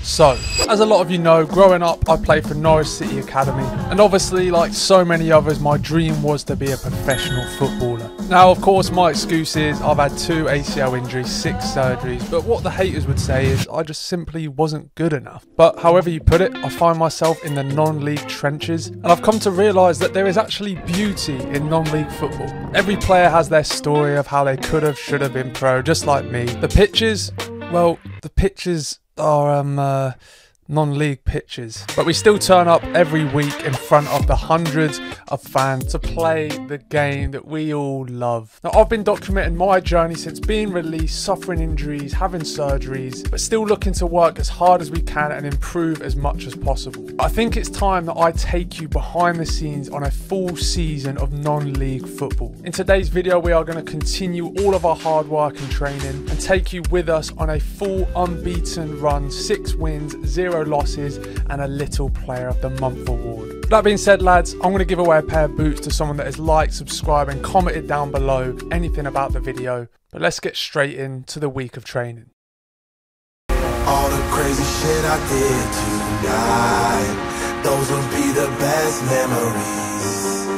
So, as a lot of you know, growing up I played for Norwich City Academy, and obviously like so many others my dream was to be a professional footballer. Now of course my excuse is I've had 2 ACL injuries, 6 surgeries, but what the haters would say is I just simply wasn't good enough. But however you put it, I find myself in the non-league trenches, and I've come to realise that there is actually beauty in non-league football. Every player has their story of how they could have, should have been pro, just like me. The pitches, well, the pitches are non-league pitches, but we still turn up every week in front of the hundreds of fans to play the game that we all love. Now I've been documenting my journey since being released, suffering injuries, having surgeries, but still looking to work as hard as we can and improve as much as possible. I think it's time that I take you behind the scenes on a full season of non-league football. In today's video we are going to continue all of our hard work and training and take you with us on a full unbeaten run, 6 wins, 0 losses and a Little Player of the Month award. That being said lads, I'm going to give away a pair of boots to someone that has liked, subscribed and commented down below anything about the video. But let's get straight into the week of training. All the crazy shit I did tonight, those will be the best memories.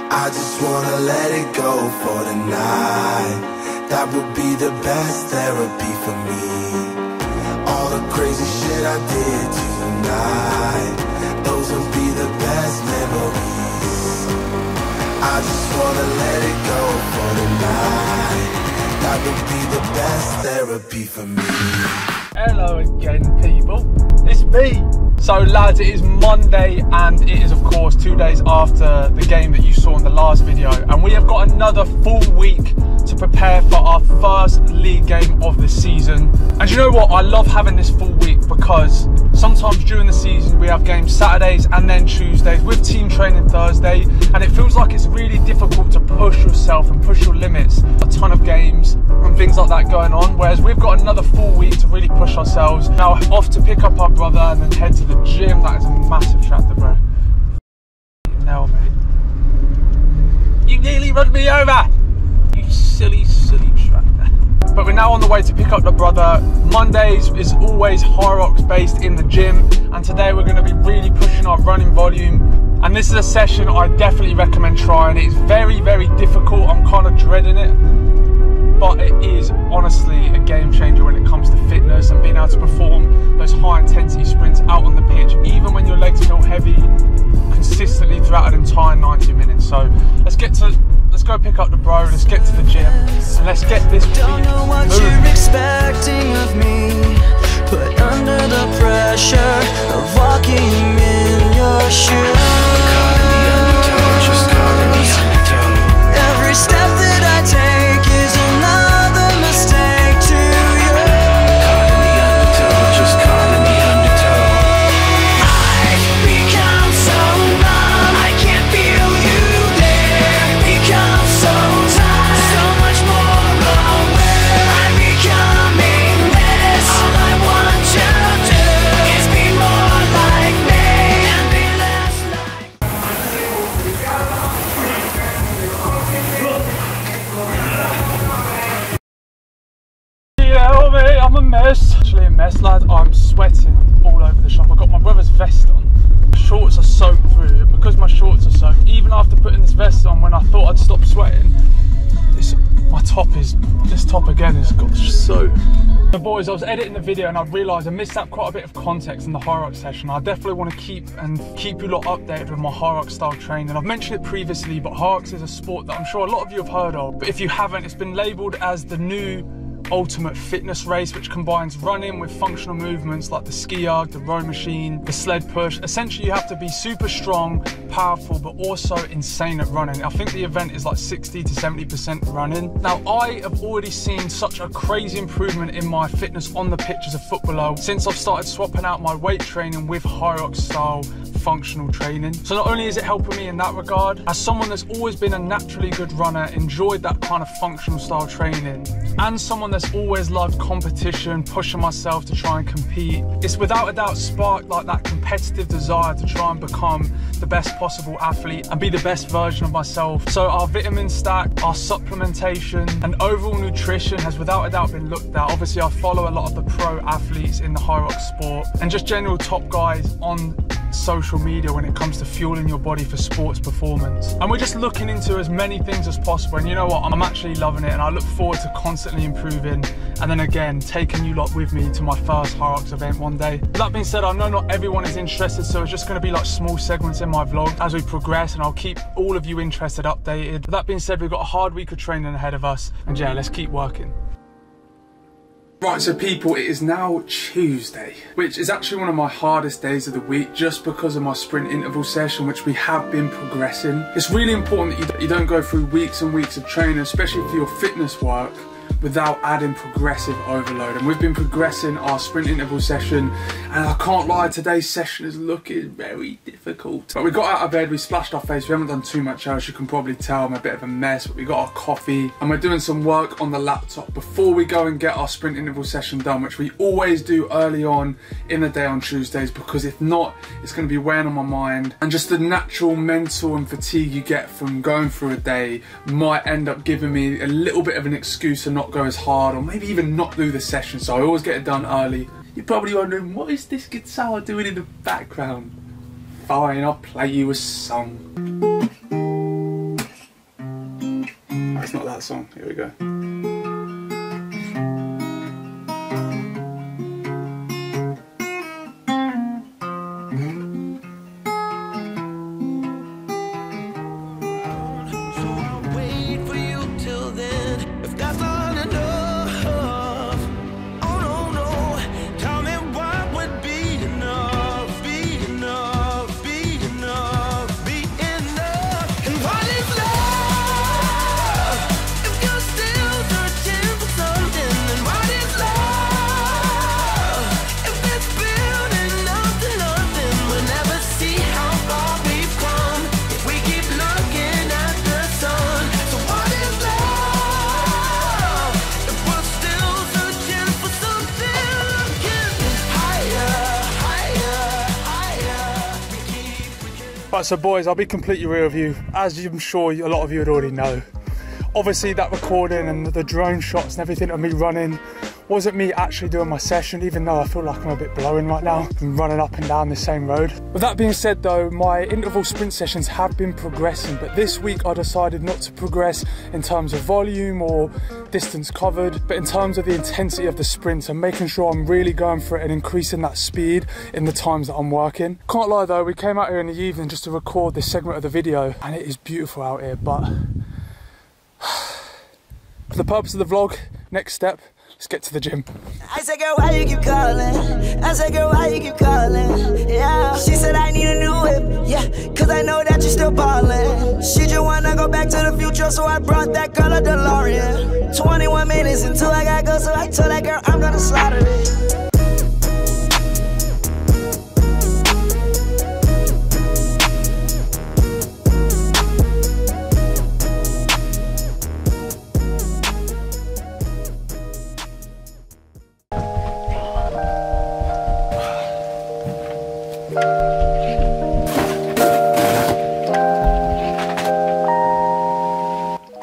I just wanna let it go for the night. That would be the best therapy for me. All the crazy shit I did tonight, those will be the best memories. I just wanna let it go for the night. That would be the best therapy for me. Hello again people, it's me. So lads, it is Monday and it is of course 2 days after the game that you saw in the last video, and we have got another full week to prepare for our first league game of the season. And you know what, I love having this full week because sometimes during the season we have games Saturdays and then Tuesdays with team training Thursday, and it feels like it's really difficult to push yourself and push your limits. A ton of games and things like that going on, whereas we've got another full week to really push ourselves. Now off to pick up our brother and then head to the gym. That is a massive tractor, bro. No, mate. You nearly run me over! You silly, silly tractor. But we're now on the way to pick up the brother. Mondays is always Hyrox based in the gym, and today we're going to be really pushing our running volume. And this is a session I definitely recommend trying. It is very, very difficult. I'm kind of dreading it, but it is honestly a game changer when it comes to fitness and being able to perform those high intensity sprints out on the pitch, even when your legs feel heavy, consistently throughout an entire 90 minutes. So let's go pick up the bro, let's get to the gym, and let's get this week moving. Don't know what you're expecting of me, but under the pressure of walking in your shoes, every step that I take is another mistake to you. Caught in the undertow, just caught in the undertow. I've become so numb, I can't feel you there. Become so tired, so much more aware. I'm becoming less. All I want to do is be more like me and be less like. Yeah, mate, I'm a mess. Actually a mess, lad. I'm sweating all over the shop. I've got my brother's vest on. Shorts are soaked through, and because my shorts are soaked, even after putting this vest on when I thought I'd stop sweating, this top again has got soaked. So boys, I was editing the video and I realised I missed out quite a bit of context in the Hyrox session. I definitely want to keep you lot updated with my Hyrox style training. I've mentioned it previously, but Hyrox is a sport that I'm sure a lot of you have heard of. But if you haven't, it's been labelled as the new ultimate fitness race, which combines running with functional movements like the ski erg, the row machine, the sled push. Essentially you have to be super strong, powerful, but also insane at running. I think the event is like 60 to 70% running. Now I have already seen such a crazy improvement in my fitness on the pitch as a footballer since I've started swapping out my weight training with Hyrox style functional training. So not only is it helping me in that regard, as someone that's always been a naturally good runner, enjoyed that kind of functional style training, and someone that's always loved competition, pushing myself to try and compete, it's without a doubt sparked like that competitive desire to try and become the best possible athlete and be the best version of myself. So our vitamin stack, our supplementation and overall nutrition has without a doubt been looked at. Obviously I follow a lot of the pro athletes in the HYROX sport and just general top guys on social media when it comes to fueling your body for sports performance. And we're just looking into as many things as possible, and you know what, I'm actually loving it and I look forward to constantly improving and then again taking you lot with me to my first HYROX event one day. With that being said, I know not everyone is interested, so it's just going to be like small segments in my vlog as we progress, and I'll keep all of you interested updated. With that being said, we've got a hard week of training ahead of us, and yeah, let's keep working. Right, so people, it is now Tuesday, which is actually one of my hardest days of the week just because of my sprint interval session, which we have been progressing. It's really important that you don't go through weeks and weeks of training, especially for your fitness work, without adding progressive overload. And we've been progressing our sprint interval session, and I can't lie, today's session is looking very difficult. But we got out of bed, we splashed our face, we haven't done too much else, you can probably tell I'm a bit of a mess, but we got our coffee and we're doing some work on the laptop before we go and get our sprint interval session done, which we always do early on in the day on Tuesdays, because if not, it's going to be weighing on my mind, and just the natural mental and fatigue you get from going through a day might end up giving me a little bit of an excuse to not go as hard, or maybe even not do the session, so I always get it done early. You're probably wondering, what is this guitar doing in the background? Fine, I'll play you a song. Oh, it's not that song, here we go. Right, so boys, I'll be completely real with you, as I'm sure a lot of you would already know. Obviously that recording and the drone shots and everything of me running wasn't me actually doing my session, even though I feel like I'm a bit blowing right now and running up and down the same road. With that being said though, my interval sprint sessions have been progressing, but this week I decided not to progress in terms of volume or distance covered, but in terms of the intensity of the sprints and making sure I'm really going for it and increasing that speed in the times that I'm working. Can't lie though, we came out here in the evening just to record this segment of the video, and it is beautiful out here, but for the purpose of the vlog, next step, let's get to the gym. I said, girl, why you keep calling? I said, girl, why you keep calling? Yeah. She said, I need a new whip. Yeah, cause I know that you're still ballin'. She just wanna go back to the future, so I brought that girl a DeLorean. 21 minutes until I gotta go, so I told that girl I'm gonna slaughter it.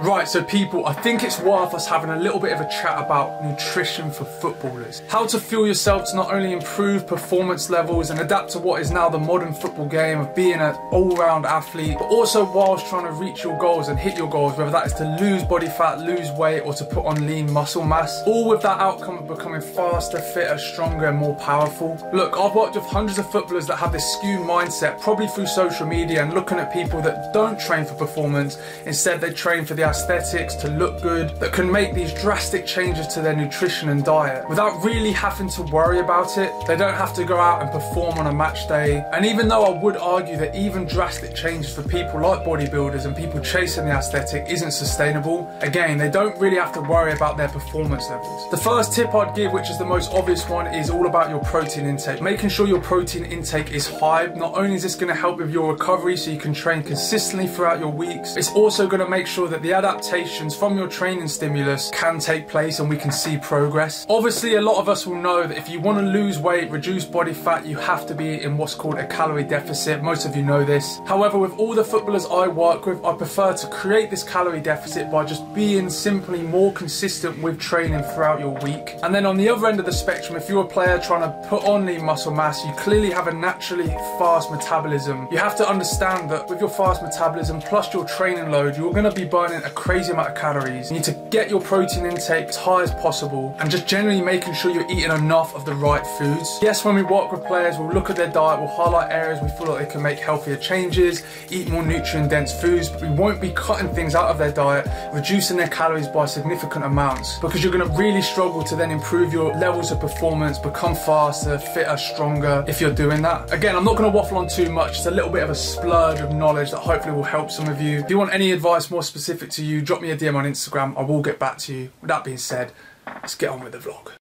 Right, so people, I think it's worth us having a little bit of a chat about nutrition for footballers. How to fuel yourself to not only improve performance levels and adapt to what is now the modern football game of being an all-round athlete, but also whilst trying to reach your goals and hit your goals, whether that is to lose body fat, lose weight, or to put on lean muscle mass, all with that outcome of becoming faster, fitter, stronger, and more powerful. Look, I've worked with hundreds of footballers that have this skewed mindset, probably through social media and looking at people that don't train for performance, instead they train for the aesthetics, to look good, that can make these drastic changes to their nutrition and diet without really having to worry about it. They don't have to go out and perform on a match day. And even though I would argue that even drastic changes for people like bodybuilders and people chasing the aesthetic isn't sustainable, again, they don't really have to worry about their performance levels. The first tip I'd give, which is the most obvious one, is all about your protein intake. Making sure your protein intake is high. Not only is this going to help with your recovery so you can train consistently throughout your weeks, it's also going to make sure that the adaptation adaptations from your training stimulus can take place and we can see progress. Obviously, a lot of us will know that if you want to lose weight, reduce body fat, you have to be in what's called a calorie deficit. Most of you know this. However, with all the footballers I work with, I prefer to create this calorie deficit by just being simply more consistent with training throughout your week. And then on the other end of the spectrum, if you're a player trying to put on lean muscle mass, you clearly have a naturally fast metabolism. You have to understand that with your fast metabolism plus your training load, you're going to be burning a crazy amount of calories. You need to get your protein intake as high as possible and just generally making sure you're eating enough of the right foods. Yes, when we work with players, we'll look at their diet, we'll highlight areas we feel like they can make healthier changes, eat more nutrient dense foods, but we won't be cutting things out of their diet, reducing their calories by significant amounts, because you're going to really struggle to then improve your levels of performance, become faster, fitter, stronger if you're doing that. Again, I'm not going to waffle on too much, it's a little bit of a splurge of knowledge that hopefully will help some of you. If you want any advice more specific to you, drop me a DM on Instagram, I will get back to you. With that being said, let's get on with the vlog.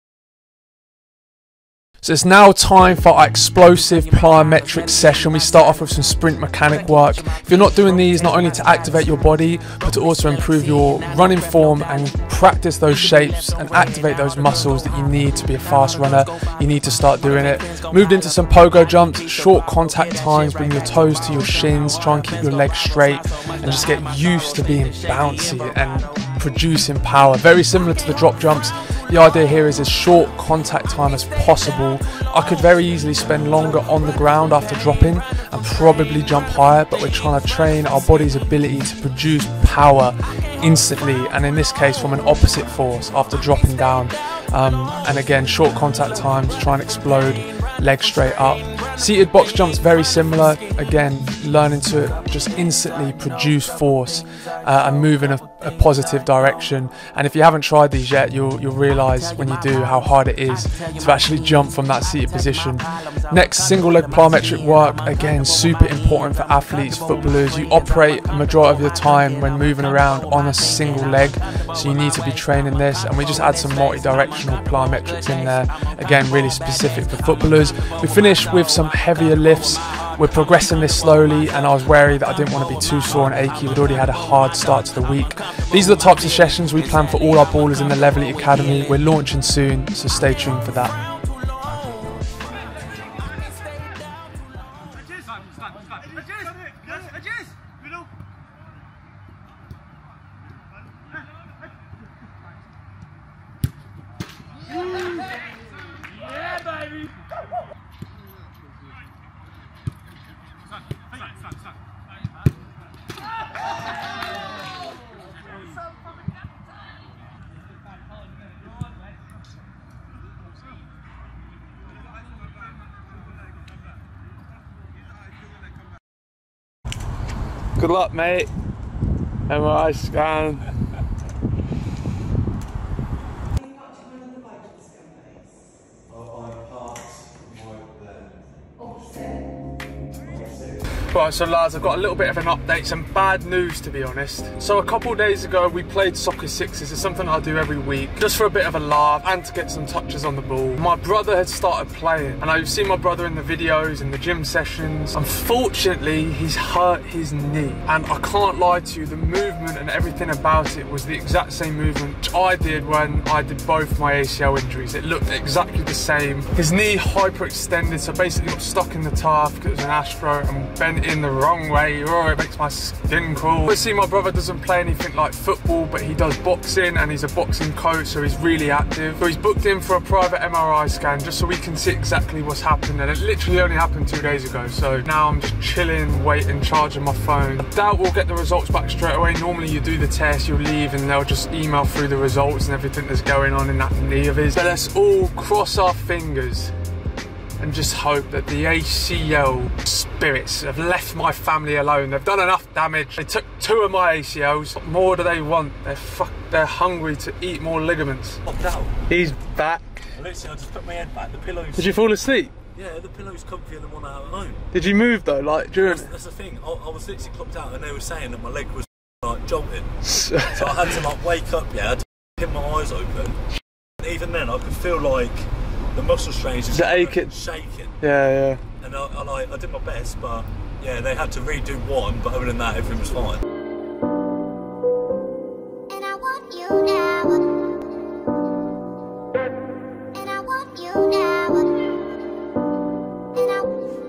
So it's now time for our explosive plyometric session. We start off with some sprint mechanic work. If you're not doing these, not only to activate your body, but to also improve your running form and practice those shapes and activate those muscles that you need to be a fast runner, you need to start doing it. Moved into some pogo jumps, short contact times, bring your toes to your shins, try and keep your legs straight, and just get used to being bouncy and producing power. Very similar to the drop jumps. The idea here is as short contact time as possible. I could very easily spend longer on the ground after dropping and probably jump higher, but we're trying to train our body's ability to produce power instantly, and in this case from an opposite force after dropping down. And again, short contact times, try and explode, legs straight up. Seated box jumps, very similar. Again, learning to just instantly produce force and move in a positive direction. And if you haven't tried these yet, you'll realise when you do how hard it is to actually jump from that seated position. Next, single leg plyometric work. Again, super important for athletes, footballers. You operate a majority of your time when moving around on a single leg, so you need to be training this. And we just add some multi-directional plyometrics in there. Again, really specific for footballers. We finish with some heavier lifts. We're progressing this slowly, and I was wary that I didn't want to be too sore and achy. We'd already had a hard start to the week. These are the types of sessions we plan for all our ballers in the Level Elite Academy. We're launching soon, so stay tuned for that. Good luck, mate. MRI scan. Right, so lads, I've got a little bit of an update, some bad news to be honest. So a couple of days ago we played soccer sixes. It's something I do every week, just for a bit of a laugh and to get some touches on the ball. My brother had started playing, and I've seen my brother in the videos, in the gym sessions. Unfortunately, he's hurt his knee, and I can't lie to you, the movement and everything about it was the exact same movement which I did when I did both my ACL injuries. It looked exactly the same. His knee hyperextended, so basically got stuck in the turf because it was an Astro and bent in the wrong way. Oh, it makes my skin crawl. I see my brother doesn't play anything like football, but he does boxing and he's a boxing coach, so he's really active. So he's booked in for a private MRI scan just so we can see exactly what's happened, and it literally only happened 2 days ago. So now I'm just chilling, waiting, charging my phone. I doubt we'll get the results back straight away. Normally you do the test, you'll leave and they'll just email through the results and everything that's going on in that knee of his. So let's all cross our fingers and just hope that the ACL spirits have left my family alone. They've done enough damage. They took 2 of my ACLs. What more do they want? They're hungry to eat more ligaments. He's back. Literally, I just put my head back. The pillows. Did you fall asleep? Yeah, the pillow's comfier than one out at home. Did you move though, like during? That's the thing. I was literally clocked out, and they were saying that my leg was like jolting. So I had to like wake up. Yeah, I had to keep my eyes open. And even then, I could feel like the muscle strains just aching, shaking. Yeah. And I did my best, but yeah, they had to redo one. But other than that, everything was fine.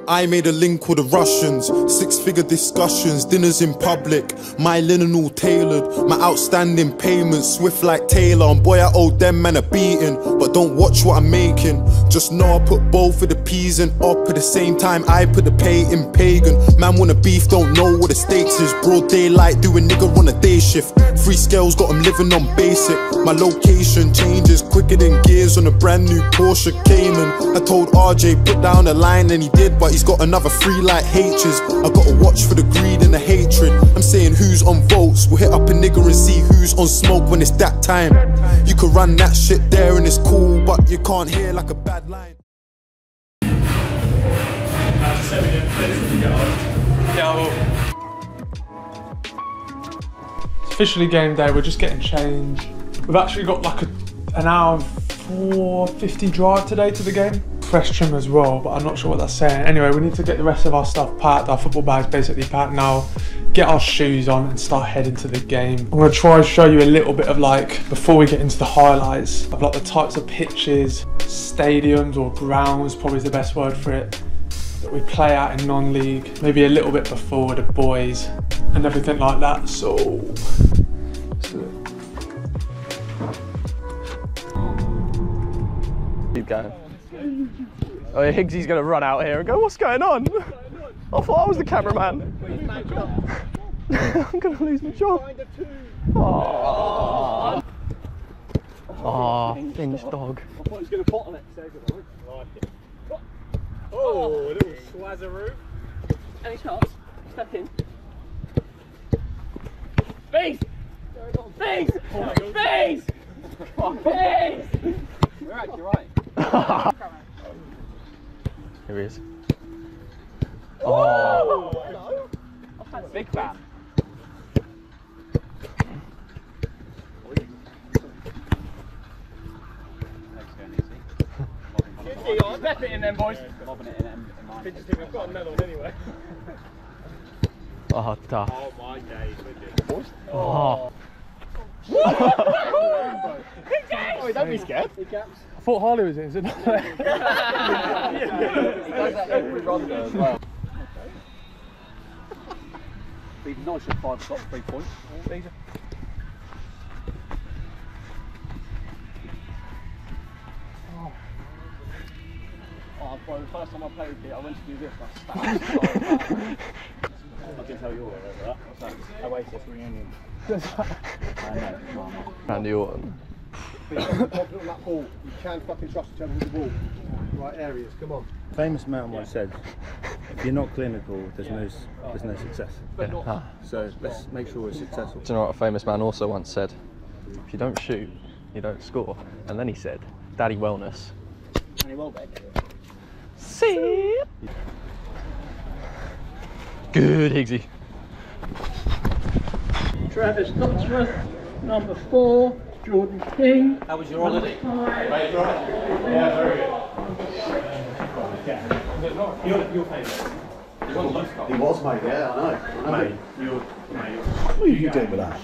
I made a link with the Russians, 6-figure discussions, dinners in public, my linen all tailored, my outstanding payments swift like Taylor. And boy, I owe them man a beating, but don't watch what I'm making. Just know I put both of the P's in up at the same time. I put the pay in pagan. Man wanna beef, don't know what the stakes is. Broad daylight, doing nigga on a day shift. Free scales, got 'em living on basic. My location changes quicker than gears on a brand new Porsche Cayman. I told RJ put down a line and he did, but he's got another 3 like H's. I gotta watch for the greed and the hatred. I'm saying who's on votes, we'll hit up a nigga and see who's on smoke when it's that time. You can run that shit there and it's cool, but you can't hear like a bad line. It's officially game day, we're just getting changed. We've actually got like an hour and 4:50 drive today to the game. Fresh trim as well, but I'm not sure what that's saying. Anyway, we need to get the rest of our stuff packed. Our football bag's basically packed now. Get our shoes on and start heading to the game. I'm gonna try and show you a little bit of like, before we get into the highlights, of like the types of pitches, stadiums or grounds, probably is the best word for it, that we play out in non-league. Maybe a little bit before with the boys and everything like that, so let's do it. Keep going. Oh, yeah, Higgsy's gonna run out here and go, what's going on? I thought I was the cameraman. I'm gonna lose my job. Oh, Finch dog. I thought he was going to bottle it. Oh, a little swazaroo. Any chance? Step in. Face! Face! Face! Face! You're right, you're right. Here he is. Oh! Big fat. Step it in then, boys. Lobbing it in I've got a medal anyway. Oh, tough. Oh my days, boys. Oh. Oh, don't be scared. I thought Harley was in, is it not? He does that every ronda as well. Be nice at 5 o'clock, 3 points. Oh, bro, the first time I played with it, I went to do this, I stabbed. I can tell you all about that. Oasis reunion. Randy Orton. Be confident on that ball. You can fucking trust each other with the ball. Right areas, come on. Famous man once said, if you're not clinical, there's no success. Yeah. So let's make sure we're successful. Do you know what a famous man also once said? If you don't shoot, you don't score. And then he said, Daddy Wellness. And he will be. See? Good, Higgsy. Travis Dotsworth, number 4, Jordan King. How was your holiday? Yeah, very good. Your favourite? He was, mate, yeah, I know. Mate, What are you doing with that?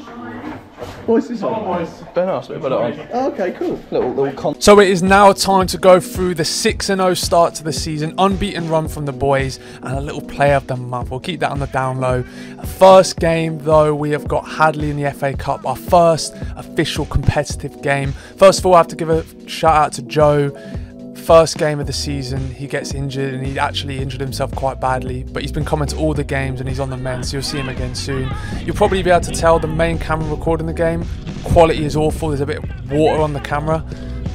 What's this on? Don't ask me, put it on. Oh, okay, cool. Little So it is now time to go through the 6-0 start to the season, unbeaten run from the boys, and a little play of the month. We'll keep that on the down low. First game though, we have got Hadley in the FA Cup, our first official competitive game. First of all, I have to give a shout out to Joe. First game of the season, he gets injured, and he actually injured himself quite badly, but he's been coming to all the games and he's on the mend, so you'll see him again soon. You'll probably be able to tell the main camera recording the game, quality is awful, there's a bit of water on the camera.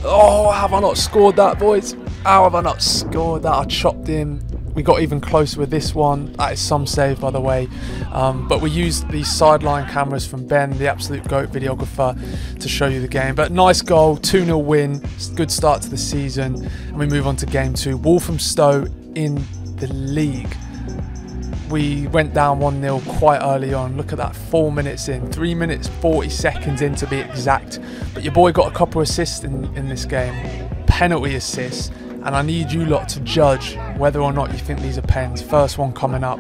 Oh, have I not scored that, boys? How have I not scored that? I chopped in. We got even closer with this one. That is some save, by the way. But we used these sideline cameras from Ben, the absolute GOAT videographer, to show you the game. But nice goal, 2-0 win, good start to the season. And we move on to game 2. Walthamstow in the league. We went down 1-0 quite early on. Look at that, 4 minutes in, 3 minutes 40 seconds in to be exact. But your boy got a couple of assists in this game, penalty assists. And I need you lot to judge whether or not you think these are pens. First one coming up.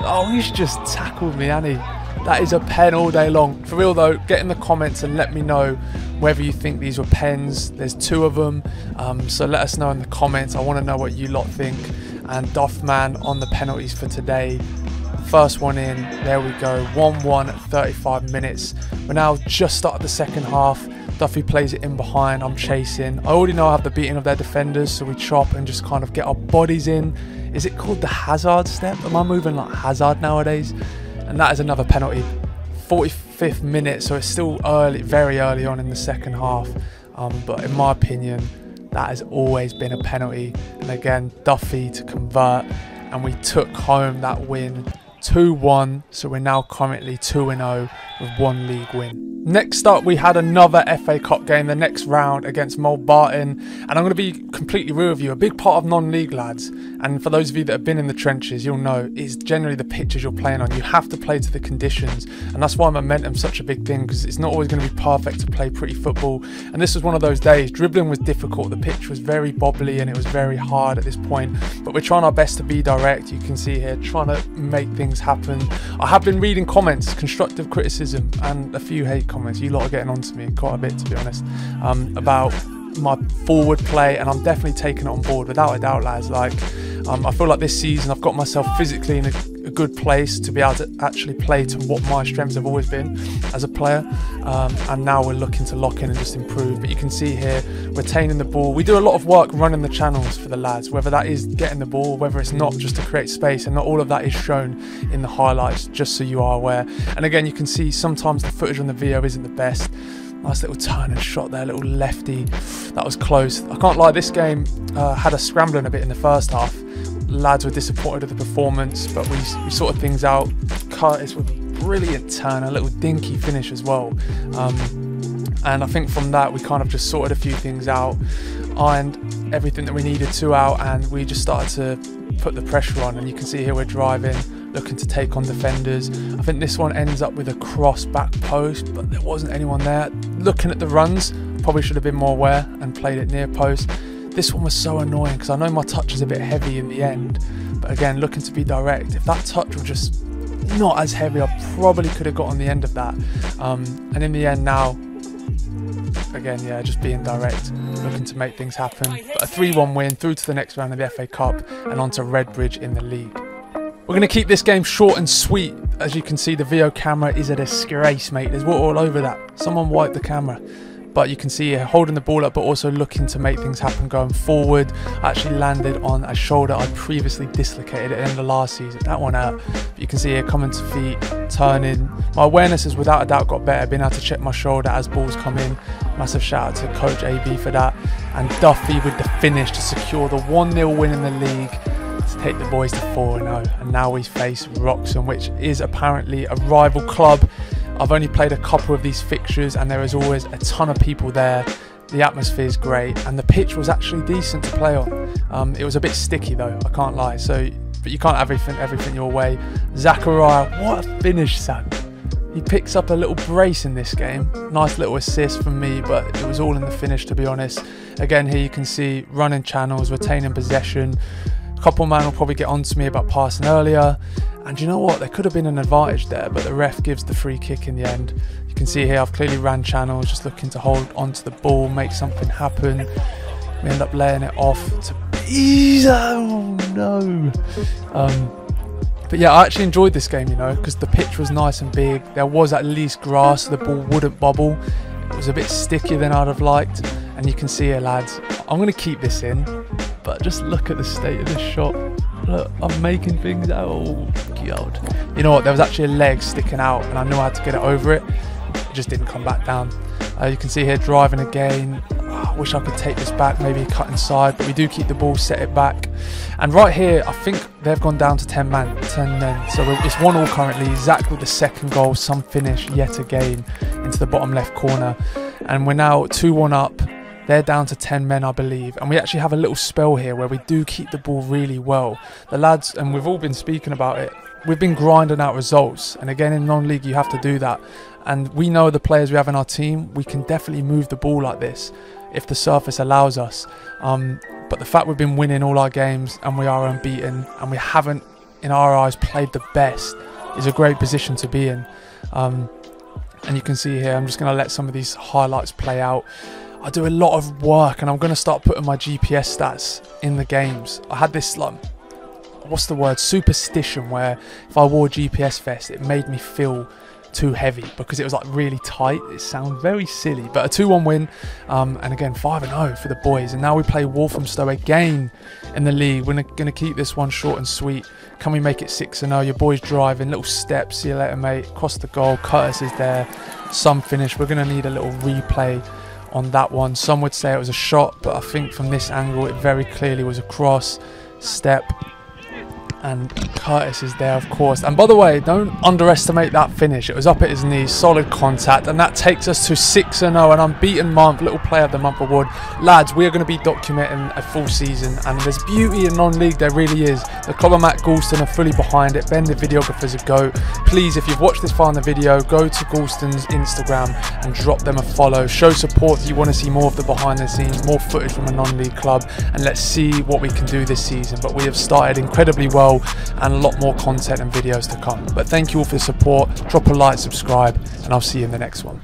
Oh, he's just tackled me, hasn't he? That is a pen all day long. For real though, get in the comments and let me know whether you think these were pens. There's 2 of them, so let us know in the comments. I want to know what you lot think. and Duffman on the penalties for today. First one in, there we go, 1-1 at 35 minutes. We're now just started the second half. Duffy plays it in behind, I'm chasing. I already know I have the beating of their defenders, so we chop and just kind of get our bodies in. Is it called the Hazard step? Am I moving like Hazard nowadays? And that is another penalty. 45th minute, so it's still early, very early on in the second half. But in my opinion, that has always been a penalty. And again, Duffy to convert, and we took home that win 2-1, so we're now currently 2-0 with 1 league win. Next up, we had another FA Cup game, the next round against Mulbarton, and I'm going to be completely real with you, a big part of non-league, lads, and for those of you that have been in the trenches, you'll know, is generally the pitches you're playing on. You have to play to the conditions, and that's why momentum's such a big thing, because it's not always going to be perfect to play pretty football, and this was one of those days. Dribbling was difficult, the pitch was very bobbly, and it was very hard at this point, but we're trying our best to be direct. You can see here, trying to make things happen. I have been reading comments, constructive criticism, and a few hate comments. You lot are getting on to me quite a bit, to be honest, about my forward play, and I'm definitely taking it on board, without a doubt, lads. Like, I feel like this season I've got myself physically in a good place to be able to actually play to what my strengths have always been as a player, and now we're looking to lock in and just improve. But you can see here, retaining the ball. We do a lot of work running the channels for the lads, whether that is getting the ball, whether it's not, just to create space, and not all of that is shown in the highlights, just so you are aware. And again, you can see sometimes the footage on the video isn't the best. Nice little turn and shot there, little lefty. That was close. I can't lie, this game had us scrambling a bit in the first half. Lads were disappointed with the performance, but we sorted things out. Curtis with a brilliant turn, a little dinky finish as well. And I think from that, we kind of just sorted a few things out, ironed everything that we needed to out, and we just started to put the pressure on. And you can see here we're driving, looking to take on defenders. I think this one ends up with a cross back post, but there wasn't anyone there. Looking at the runs, probably should have been more aware and played it near post. This one was so annoying because I know my touch is a bit heavy in the end, but again, looking to be direct. If that touch was just not as heavy, I probably could have got on the end of that. And in the end now, again, yeah, just being direct, looking to make things happen. But a 3-1 win through to the next round of the FA Cup and on to Redbridge in the league. We're going to keep this game short and sweet. As you can see, the video camera is a disgrace, mate. There's water all over that. Someone wiped the camera. But you can see here, holding the ball up, but also looking to make things happen going forward. I actually landed on a shoulder I'd previously dislocated at the end of last season. That one out. But you can see here, coming to feet, turning. My awareness has without a doubt got better. Being able to check my shoulder as balls come in. Massive shout out to Coach AB for that. And Duffy with the finish to secure the 1-0 win in the league, to take the boys to 4-0. And now we face Wroxham, which is apparently a rival club. I've only played a couple of these fixtures, and there is always a ton of people there. The atmosphere is great, and the pitch was actually decent to play on. It was a bit sticky though, I can't lie. So, but you can't have everything your way. Zachariah, what a finish, son. He picks up a little brace in this game. Nice little assist from me, but it was all in the finish, to be honest. Again, here you can see running channels, retaining possession. A couple man will probably get on to me about passing earlier. And you know what? There could have been an advantage there, but the ref gives the free kick in the end. You can see here I've clearly ran channels, just looking to hold onto the ball, make something happen. We end up laying it off to Bees. Oh no. But yeah, I actually enjoyed this game, you know, because the pitch was nice and big. There was at least grass, so the ball wouldn't bobble. It was a bit stickier than I'd have liked. And you can see here, lads, I'm going to keep this in, but just look at the state of this shot. Look, I'm making things out. Oh, God. You know what? There was actually a leg sticking out, and I knew I had to get it over it. It just didn't come back down. You can see here, driving again. Oh, I wish I could take this back, maybe cut inside, but we do keep the ball, set it back. And right here, I think they've gone down to 10 men. So it's 1-1 currently. Zach with the second goal, some finish yet again into the bottom left corner. And we're now 2-1 up. They're down to 10 men, I believe. And we actually have a little spell here where we do keep the ball really well. The lads, and we've all been speaking about it, we've been grinding out results. And again, in non-league, you have to do that. And we know the players we have in our team, we can definitely move the ball like this if the surface allows us. But the fact we've been winning all our games and we are unbeaten and we haven't, in our eyes, played the best is a great position to be in. And you can see here, I'm just going to let some of these highlights play out. I do a lot of work, and I'm going to start putting my GPS stats in the games. I had this like what's the word, superstition, where if I wore a GPS vest it made me feel too heavy because it was like really tight. It sounds very silly, but a 2-1 win, and again 5-0 for the boys. And now we play Walthamstow again in the league. We're going to keep this one short and sweet. Can we make it 6-0? Your boys driving, little steps, see you later mate, across the goal, Curtis is there, some finish. We're going to need a little replay on that one. Some would say it was a shot, but I think from this angle it very clearly was a cross, step, and Curtis is there, of course. And by the way, don't underestimate that finish. It was up at his knees, solid contact, and that takes us to 6-0, an unbeaten month, little player of the month award. Lads, we are going to be documenting a full season, and there's beauty in non-league, there really is. The club I'm at, Galston, are fully behind it. Ben, the videographer's a goat. Please, if you've watched this far in the video, go to Galston's Instagram and drop them a follow. Show support if you want to see more of the behind the scenes, more footage from a non-league club, and let's see what we can do this season. But we have started incredibly well, and a lot more content and videos to come. But thank you all for the support. Drop a like, subscribe, and I'll see you in the next one.